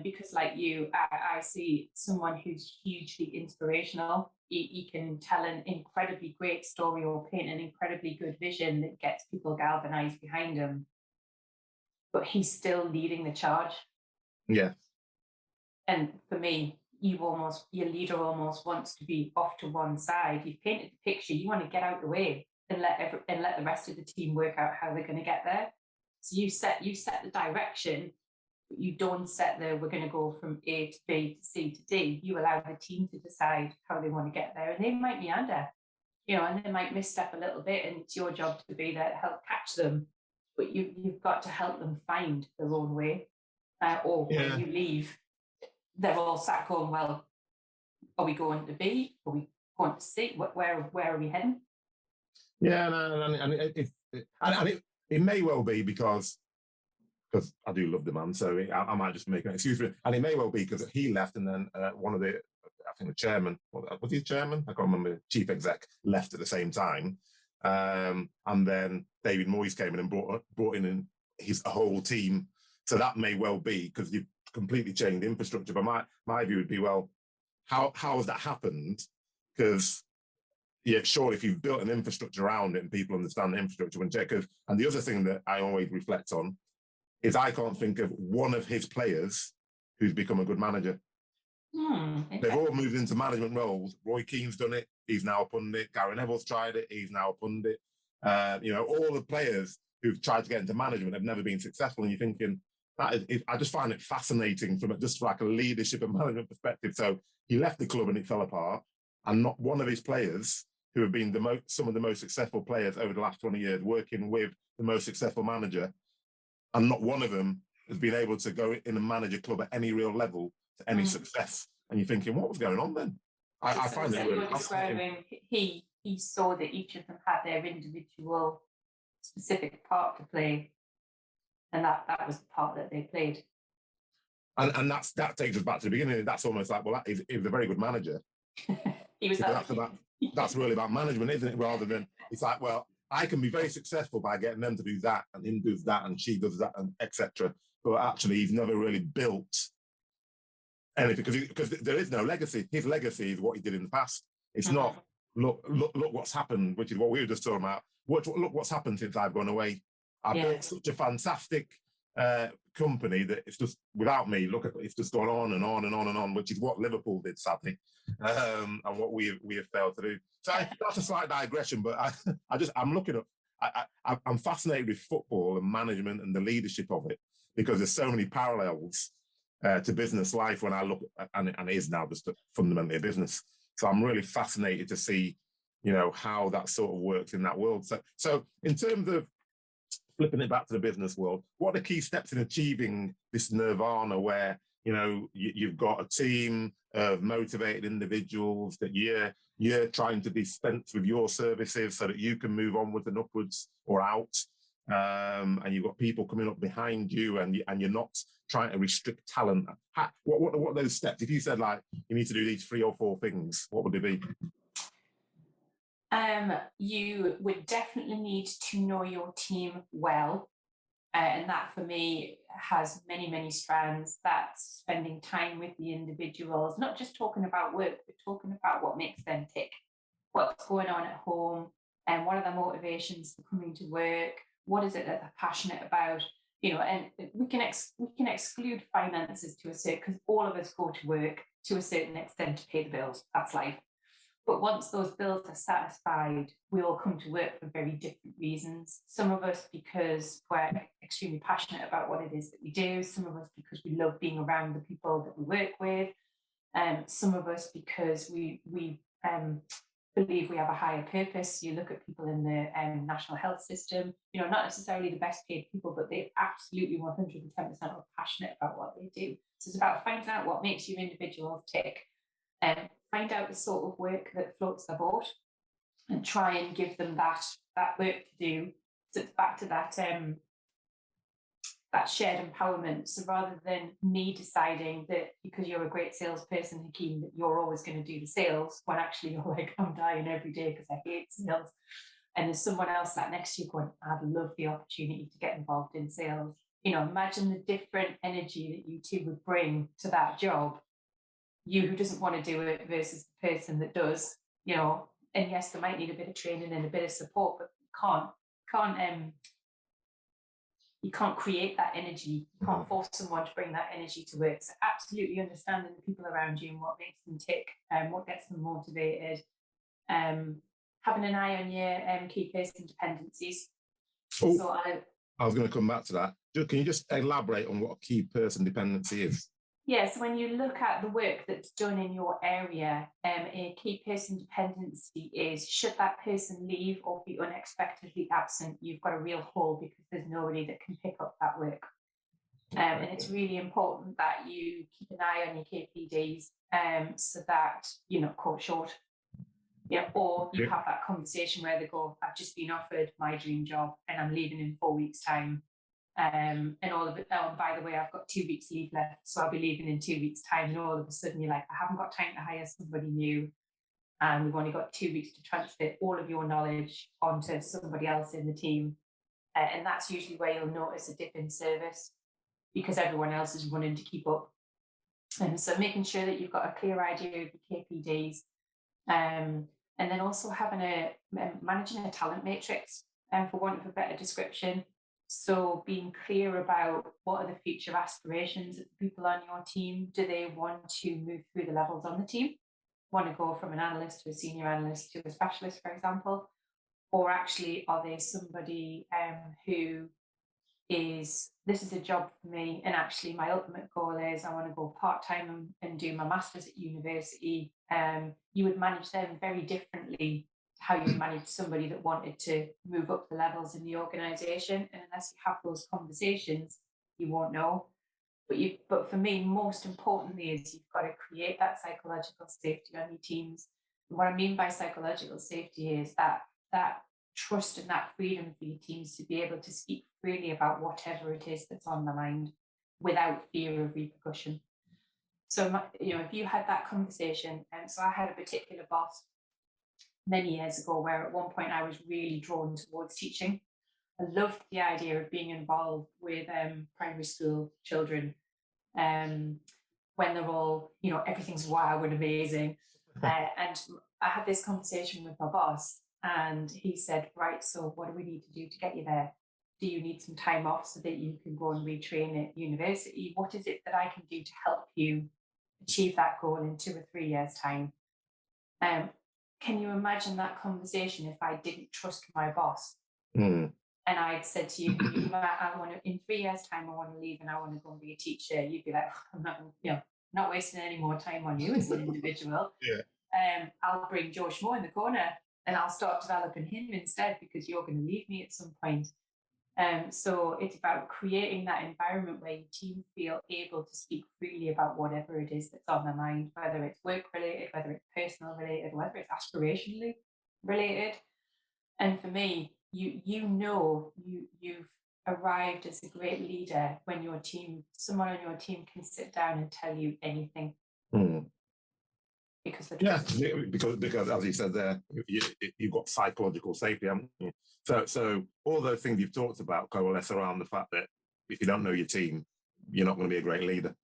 Because like you, I see someone who's hugely inspirational. He can tell an incredibly great story or paint an incredibly good vision that gets people galvanized behind him. But he's still leading the charge. Yeah. And for me, your leader almost wants to be off to one side. You've painted the picture, you want to get out the way and let the rest of the team work out how they're going to get there. So you set the direction, but you don't set we're going to go from A to B to C to D. You allow the team to decide how they want to get there, and they might meander, and they might misstep a little bit, and it's your job to be there to help catch them. But you've got to help them find their own way. Or when you leave, they're all sat going, well, are we going to B? Are we going to C? Where are we heading? Yeah, and it may well be because I do love the man, so I might just make an excuse for it. And it may well be because he left, and then one of the, I think the chairman, was he the chairman? I can't remember, chief exec left at the same time. And then David Moyes came in and brought in his whole team. So that may well be because you've completely changed the infrastructure. But my view would be, well, how has that happened? Because sure, if you've built an infrastructure around it and people understand the infrastructure, and the other thing that I always reflect on is I can't think of one of his players who's become a good manager. They've all moved into management roles. Roy Keane's done it. He's now a pundit. Gary Neville's tried it. He's now a pundit. All the players who've tried to get into management have never been successful. And you're thinking, I just find it fascinating from just like a leadership and management perspective. So he left the club and it fell apart. And not one of his players, who have been some of the most successful players over the last 20 years, working with the most successful manager, and not one of them has been able to go in and manage a club at any real level to any success. And you're thinking, what was going on then? I find it really fascinating. He saw that each of them had their individual specific part to play, and that was the part that they played. And that takes us back to the beginning. That's almost like, well, he was a very good manager. He was that's really about management, isn't it? Rather than, it's like, well, I can be very successful by getting them to do that, and him does that, and she does that, and etc. But actually, he's never really built anything because there is no legacy. His legacy is what he did in the past. It's not look what's happened, which is what we were just talking about. Look what's happened since I've gone away. I built such a fantastic company that it's just, without me, it's just gone on and on and on and on, which is what Liverpool did, sadly, and what we have failed to do. So that's a slight digression, but I'm looking at, I'm fascinated with football and management and the leadership of it, because there's so many parallels to business life when I look at, and it is now just fundamentally a business. So I'm really fascinated to see, how that sort of works in that world. So in terms of flipping it back to the business world, what are the key steps in achieving this nirvana where, you've got a team of motivated individuals that you're trying to dispense with your services so that you can move onwards and upwards or out, and you've got people coming up behind you, and you're not trying to restrict talent. What are those steps? If you said, like, you need to do these 3 or 4 things, what would they be? You would definitely need to know your team well. And that for me has many, many strands. That's spending time with the individuals, not just talking about work, but talking about what makes them tick, what's going on at home, and what are their motivations for coming to work, what is it that they're passionate about, and we can exclude finances to a certain, because all of us go to work to a certain extent to pay the bills. That's life. But once those bills are satisfied, we all come to work for very different reasons. Some of us because we're extremely passionate about what it is that we do. Some of us because we love being around the people that we work with. Some of us because we believe we have a higher purpose. You look at people in the national health system, not necessarily the best paid people, but they absolutely 110% are passionate about what they do. So it's about finding out what makes your individuals tick. Find out the sort of work that floats their boat and try and give them that work to do. So it's back to that shared empowerment. So rather than me deciding that because you're a great salesperson, Hakeem, that you're always going to do the sales, when actually you're like, I'm dying every day because I hate sales. And there's someone else sat next to you going, I'd love the opportunity to get involved in sales. Imagine the different energy that you two would bring to that job. You who doesn't want to do it versus the person that does, and yes, they might need a bit of training and a bit of support, but can't you can't create that energy. You can't force someone to bring that energy to work. So absolutely understanding the people around you and what makes them tick and what gets them motivated. Having an eye on your key person dependencies. Oh, so I was going to come back to that. Can you just elaborate on what a key person dependency is? Yes, when you look at the work that's done in your area, a key person dependency is, should that person leave or be unexpectedly absent, you've got a real hole because there's nobody that can pick up that work. And it's really important that you keep an eye on your KPDs so that you're not caught short. Yeah, or you have that conversation where they go, I've just been offered my dream job and I'm leaving in 4 weeks' time. And all of it, oh, by the way, I've got 2 weeks leave left, so I'll be leaving in 2 weeks' time. And all of a sudden, you're like, I haven't got time to hire somebody new, and we've only got 2 weeks to transfer all of your knowledge onto somebody else in the team. And that's usually where you'll notice a dip in service because everyone else is running to keep up. And so making sure that you've got a clear idea of your KPDs, and then also having managing a talent matrix, for want of a better description. So being clear about what are the future aspirations of the people on your team. Do they want to move through the levels on the team? Want to go from an analyst to a senior analyst to a specialist, for example? Or actually, are they somebody who is, this is a job for me, and actually my ultimate goal is I want to go part-time and do my master's at university. You would manage them very differently how you manage somebody that wanted to move up the levels in the organization. And unless you have those conversations, you won't know. But for me, most importantly is you've got to create that psychological safety on your teams. And what I mean by psychological safety is that trust and that freedom for your teams to be able to speak freely about whatever it is that's on their mind without fear of repercussion. So, if you had that conversation, and so I had a particular boss many years ago where at one point I was really drawn towards teaching. I loved the idea of being involved with primary school children when they're all, everything's wow and amazing. And I had this conversation with my boss and he said, right, so what do we need to do to get you there? Do you need some time off so that you can go and retrain at university? What is it that I can do to help you achieve that goal in 2 or 3 years' time? Can you imagine that conversation if I didn't trust my boss? And I'd said to you, I want to, in 3 years' time, I want to leave and I want to go and be a teacher. You'd be like, I'm not wasting any more time on you as an individual. I'll bring Joe Schmo in the corner and I'll start developing him instead because you're going to leave me at some point. So it's about creating that environment where your team feel able to speak freely about whatever it is that's on their mind, whether it's work related, whether it's personal related, whether it's aspirationally related. And for me, you've arrived as a great leader when someone on your team can sit down and tell you anything. Because as you said there, you've got psychological safety, haven't you? So all those things you've talked about coalesce around the fact that if you don't know your team, you're not going to be a great leader.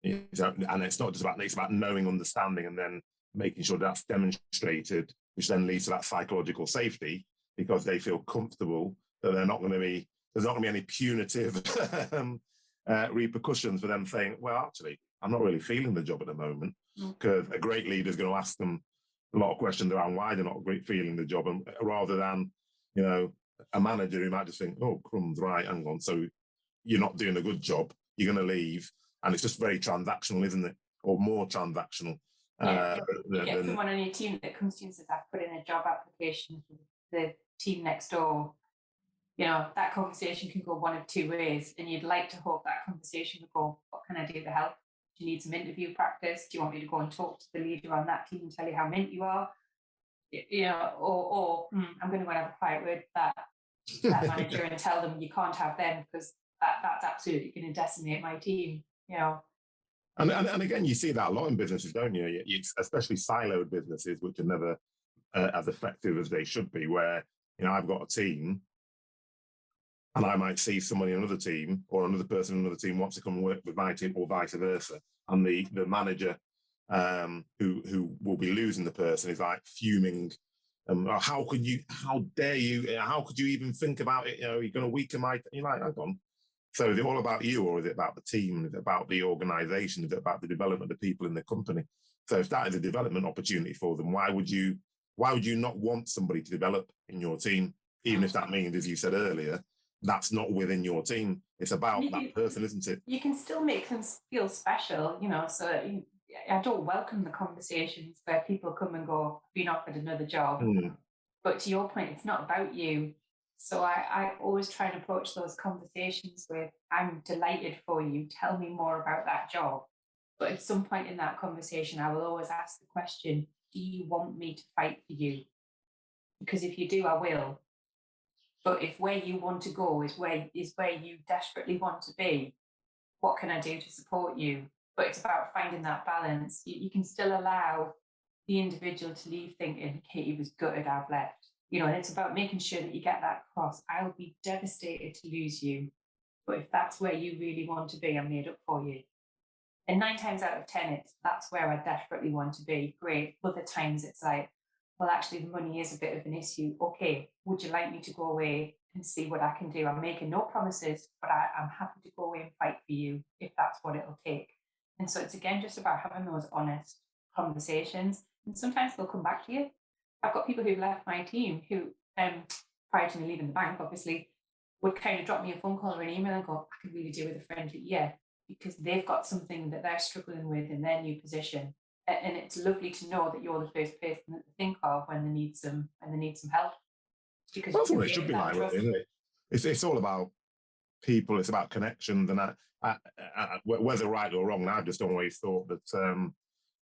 And it's not just about, it's about knowing, understanding, and then making sure that's demonstrated, which then leads to that psychological safety because they feel comfortable that there's not going to be any punitive repercussions for them saying, well, actually, I'm not really feeling the job at the moment. Because a great leader is going to ask them a lot of questions around why they're not feeling the job, and rather than, a manager who might just think, oh, crumbs, right, hang on, so you're not doing a good job, you're going to leave, and it's just very transactional, isn't it? Or more transactional. You get someone on your team that comes to you and says, I've put in a job application for the team next door. That conversation can go one of two ways, and you'd like to hope that conversation would go, what can I do to help? Do you need some interview practice? Do you want me to go and talk to the leader on that team and tell you how mint you are? Or I'm going to go and have a quiet word with that manager and tell them you can't have them because that's absolutely going to decimate my team. And again, you see that a lot in businesses, don't you? Especially siloed businesses, which are never as effective as they should be. Where I've got a team, and I might see somebody in another team or another person in another team wants to come and work with my team or vice versa. And the manager who will be losing the person is like fuming. How dare you? How could you even think about it? You're going to weaken my... You're like, hang on. So is it all about you, or is it about the team? Is it about the organization? Is it about the development of the people in the company? So if that is a development opportunity for them, why would you not want somebody to develop in your team, even if that means, as you said earlier, that's not within your team? It's about that person, isn't it? You can still make them feel special, so I don't welcome the conversations where people come and go, I've been offered another job. But to your point, it's not about you. So I always try and approach those conversations with, I'm delighted for you, tell me more about that job. But at some point in that conversation, I will always ask the question, do you want me to fight for you? Because if you do, I will. But if where you want to go is where you desperately want to be, what can I do to support you? But it's about finding that balance. You can still allow the individual to leave thinking, Katie was gutted, I've left. And it's about making sure that you get that across. I'll be devastated to lose you. But if that's where you really want to be, I'm made up for you. And 9 times out of 10, that's where I desperately want to be. Great. Other times it's like, well, actually, the money is a bit of an issue. Okay, would you like me to go away and see what I can do? I'm making no promises, but I'm happy to go away and fight for you if that's what it'll take. And so it's, again, just about having those honest conversations. And sometimes they'll come back to you. I've got people who've left my team who, prior to me leaving the bank, obviously, would kind of drop me a phone call or an email and go, I could really do with a friend. Yeah, because they've got something that they're struggling with in their new position. And it's lovely to know that you're the first person that they think of when they need some help. Because that's what it should be like, really, isn't it? It's all about people. It's about connections, and whether right or wrong, I've just always thought that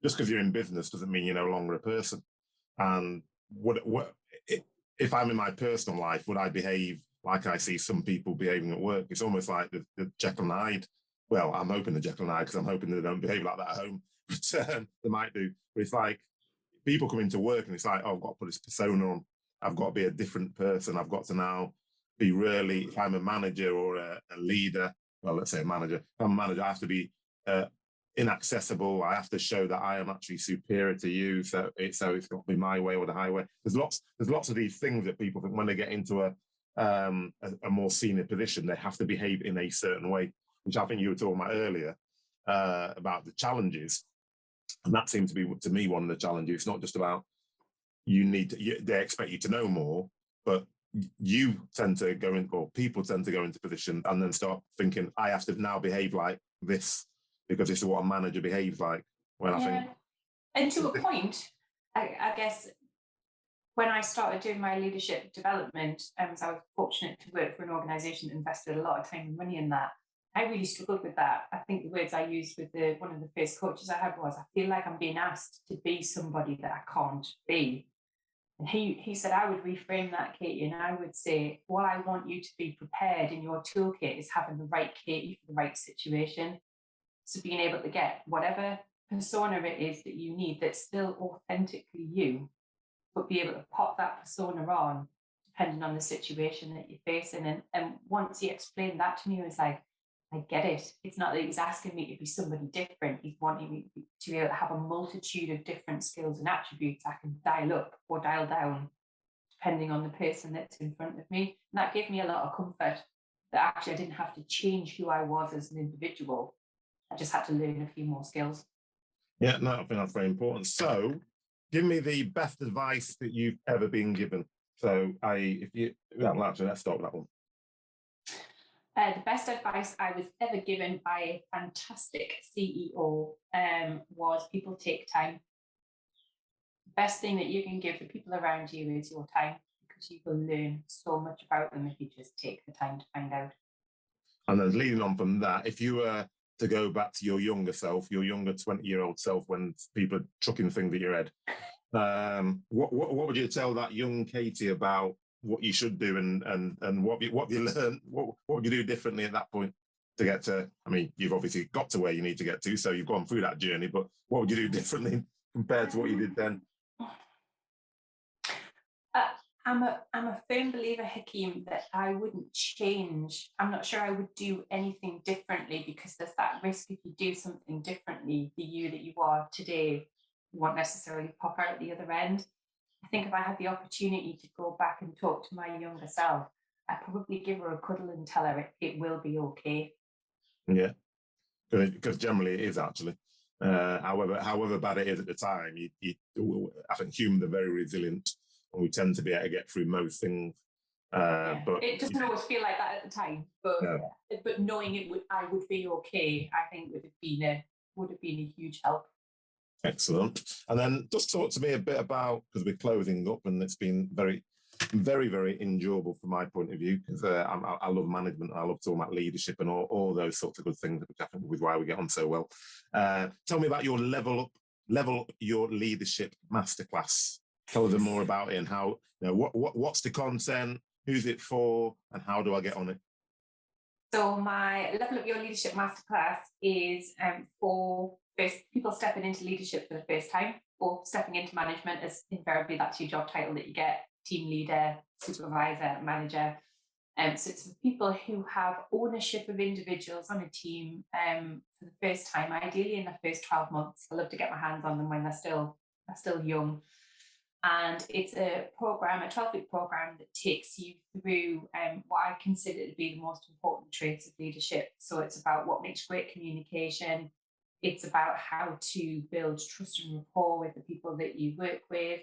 just because you're in business doesn't mean you're no longer a person. And if I'm in my personal life, would I behave like I see some people behaving at work? It's almost like the Jekyll and Hyde. Well, I'm hoping the Jekyll and Hyde, because I'm hoping they don't behave like that at home. But they might do. But it's like people come into work and it's like, oh, I've got to put this persona on. I've got to be a different person. I've got to now be really, if I'm a manager or a leader, well, let's say a manager. If I'm a manager, I have to be inaccessible. I have to show that I am actually superior to you. So it's got to be my way or the highway. There's lots of these things that people think when they get into a more senior position, they have to behave in a certain way, which I think you were talking about earlier about the challenges. And that seems to be, to me, one of the challenges. It's not just about they expect you to know more, but you tend to go in, or people tend to go into position and then start thinking, I have to now behave like this because this is what a manager behaves like. When I think, and to a point, I guess when I started doing my leadership development, I was fortunate to work for an organisation that invested a lot of time and money in that. I really struggled with that. I think the words I used with one of the first coaches I had was, I feel like I'm being asked to be somebody that I can't be. And he said, I would reframe that, Katie, and I would say, what I want you to be prepared in your toolkit is having the right Katie for the right situation. So being able to get whatever persona it is that you need that's still authentically you, but be able to pop that persona on depending on the situation that you're facing. And once he explained that to me, I was like, I get it. It's not that he's asking me to be somebody different. He's wanting me to be able to have a multitude of different skills and attributes I can dial up or dial down depending on the person that's in front of me. And that gave me a lot of comfort that actually I didn't have to change who I was as an individual. I just had to learn a few more skills. Yeah, no, I think that's very important. So give me the best advice that you've ever been given. So actually, let's start with that one. The best advice I was ever given by a fantastic CEO was people take time. The best thing that you can give the people around you is your time, because you will learn so much about them if you just take the time to find out. And then leading on from that, if you were to go back to your younger self, your younger 20-year-old self, when people are chucking things at your head, what would you tell that young Katie about what you should do and what you learned? What would you do differently at that point to get to? I mean, you've obviously got to where you need to get to, so you've gone through that journey. But what would you do differently compared to what you did then? I'm a firm believer, Hakeem, that I wouldn't change. I'm not sure I would do anything differently, because there's that risk if you do something differently, the you that you are today won't necessarily pop out at the other end. I think if I had the opportunity to go back and talk to my younger self, I probably give her a cuddle and tell her it will be okay. Yeah, because generally it is actually. However bad it is at the time, I think humans are very resilient, and we tend to be able to get through most things. But it doesn't always feel like that at the time, but knowing I would be okay, I think would have been a huge help. Excellent. And then just talk to me a bit about, because we're closing up, and it's been very, very, very enjoyable from my point of view, because I love management. I love talking about leadership and all those sorts of good things, which I think is why we get on so well. Tell me about your level up your leadership masterclass. Tell us more about it and how, what's the content, who's it for, and how do I get on it? So my Level Up Your Leadership Masterclass is for people stepping into leadership for the first time, or stepping into management, as invariably that's your job title that you get: team leader, supervisor, manager. So it's for people who have ownership of individuals on a team for the first time, ideally in the first 12 months. I love to get my hands on them when they're still young. And it's a 12-week program that takes you through what I consider to be the most important traits of leadership. So it's about what makes great communication. It's about how to build trust and rapport with the people that you work with.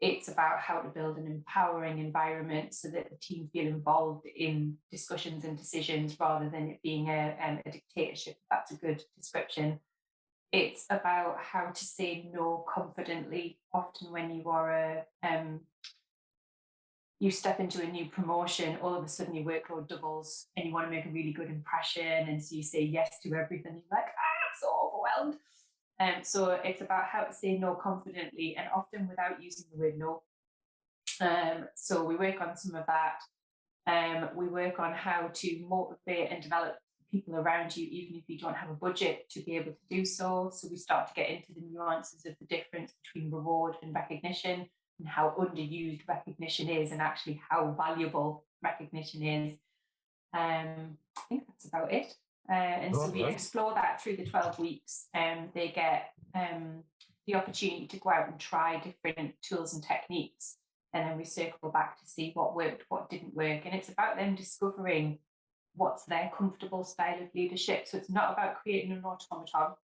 It's about how to build an empowering environment so that the team feel involved in discussions and decisions rather than it being a dictatorship. That's a good description. It's about how to say no confidently. Often when you are you step into a new promotion, all of a sudden your workload doubles and you want to make a really good impression. And so you say yes to everything. You're like, I'm so overwhelmed. So it's about how to say no confidently and often without using the word no. So we work on some of that. We work on how to motivate and develop people around you, even if you don't have a budget, to be able to do so. So we start to get into the nuances of the difference between reward and recognition, and how underused recognition is, and actually how valuable recognition is. I think that's about it. And so we explore that through the 12 weeks. They get the opportunity to go out and try different tools and techniques. And then we circle back to see what worked, what didn't work. And it's about them discovering what's their comfortable style of leadership. So it's not about creating an automaton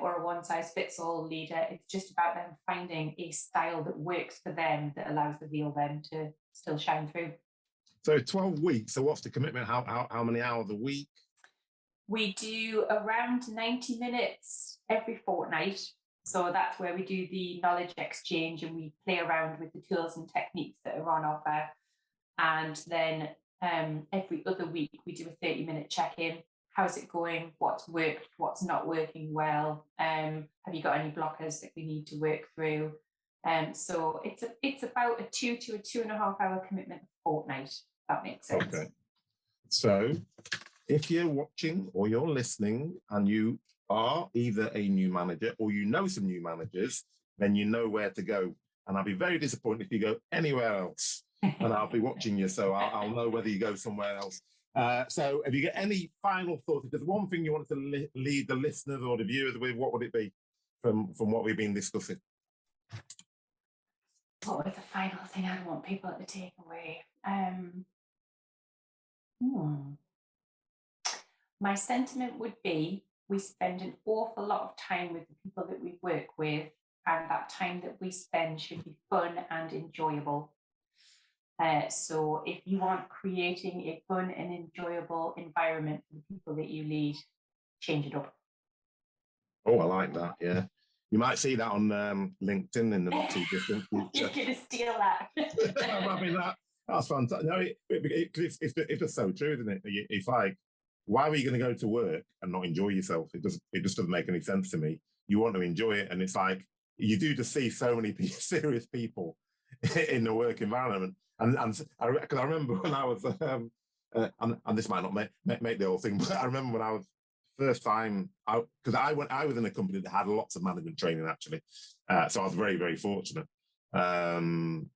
or a one-size-fits-all leader. It's just about them finding a style that works for them, that allows the real them to still shine through. So 12 weeks. So what's the commitment? How many hours a week? We do around 90 minutes every fortnight. So that's where we do the knowledge exchange and we play around with the tools and techniques that are on offer. And then every other week we do a 30-minute check-in. How's it going? What's worked? What's not working well? Have you got any blockers that we need to work through? So it's about a 2 to 2.5 hour commitment a fortnight, if that makes sense. Okay. So if you're watching or you're listening and you are either a new manager or you know some new managers, then you know where to go. And I'll be very disappointed if you go anywhere else. And I'll be watching you, so I'll know whether you go somewhere else. So have you got any final thoughts? If there's one thing you wanted to lead the listeners or the viewers with, what would it be from what we've been discussing? What was the final thing I'd want people to take away? My sentiment would be we spend an awful lot of time with the people that we work with, and that time that we spend should be fun and enjoyable. So if you want creating a fun and enjoyable environment for the people that you lead, change it up. Oh, I like that, yeah. You might see that on LinkedIn in the not too distant future. You're going to steal that. I mean, that's fantastic. No, it's just so true, isn't it? It's like, why are you going to go to work and not enjoy yourself? It just doesn't make any sense to me. You want to enjoy it, and it's like, you do just see so many serious people in the work environment. And because I remember when I was, and this might not make the whole thing, but I remember when I was first time out, because I was in a company that had lots of management training actually, so I was very, very fortunate, and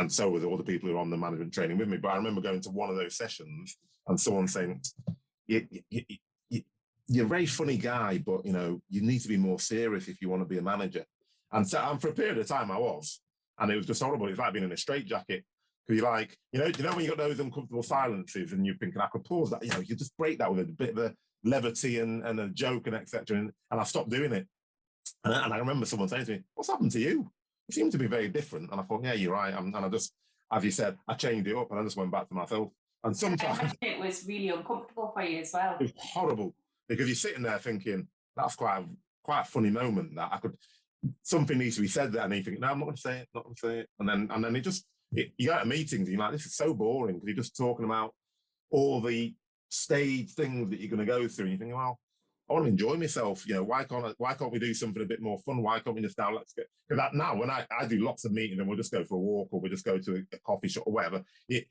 so were all the people who were on the management training with me. But I remember going to one of those sessions and someone saying, "You're a very funny guy, but you need to be more serious if you want to be a manager." And so, for a period of time, I was, and it was just horrible. It's like being in a straitjacket. Because you're like, when you got those uncomfortable silences and you're thinking, I could pause that, you just break that with a bit of a levity and a joke and etc. And I stopped doing it. And I remember someone saying to me, what's happened to you? You seem to be very different. And I thought, yeah, you're right. And I just, as you said, I changed it up and I just went back to myself. And sometimes it was really uncomfortable for you as well. It was horrible because you're sitting there thinking, that's quite a funny moment that something needs to be said there. And you think, no, I'm not going to say it, not going to say it. And then you go to meetings and you're like, this is so boring because you're just talking about all the stage things that you're going to go through. And you think, well, I want to enjoy myself. Why can't we do something a bit more fun? Why can't we just now now when I do lots of meetings and we'll just go for a walk or we'll just go to a coffee shop or whatever.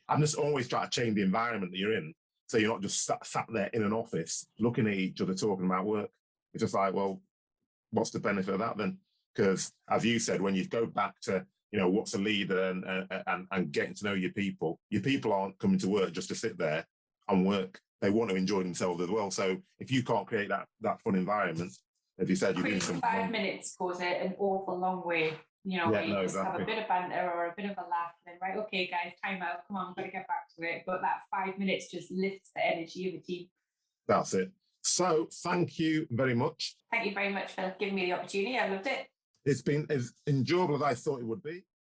I'm just always trying to change the environment that you're in. So you're not just sat there in an office looking at each other talking about work. It's just like, well, what's the benefit of that then? Because as you said, when you go back to, what's a leader and getting to know your people aren't coming to work just to sit there and work. They want to enjoy themselves as well. So if you can't create that fun environment, as you said, you're doing something 5 minutes goes an awful long way. Just have a bit of banter or a bit of a laugh, and then right, okay, guys, time out. Come on, we've got to get back to it. But that 5 minutes just lifts the energy of the team. That's it. So thank you very much. Thank you very much for giving me the opportunity. I loved it. It's been as enjoyable as I thought it would be.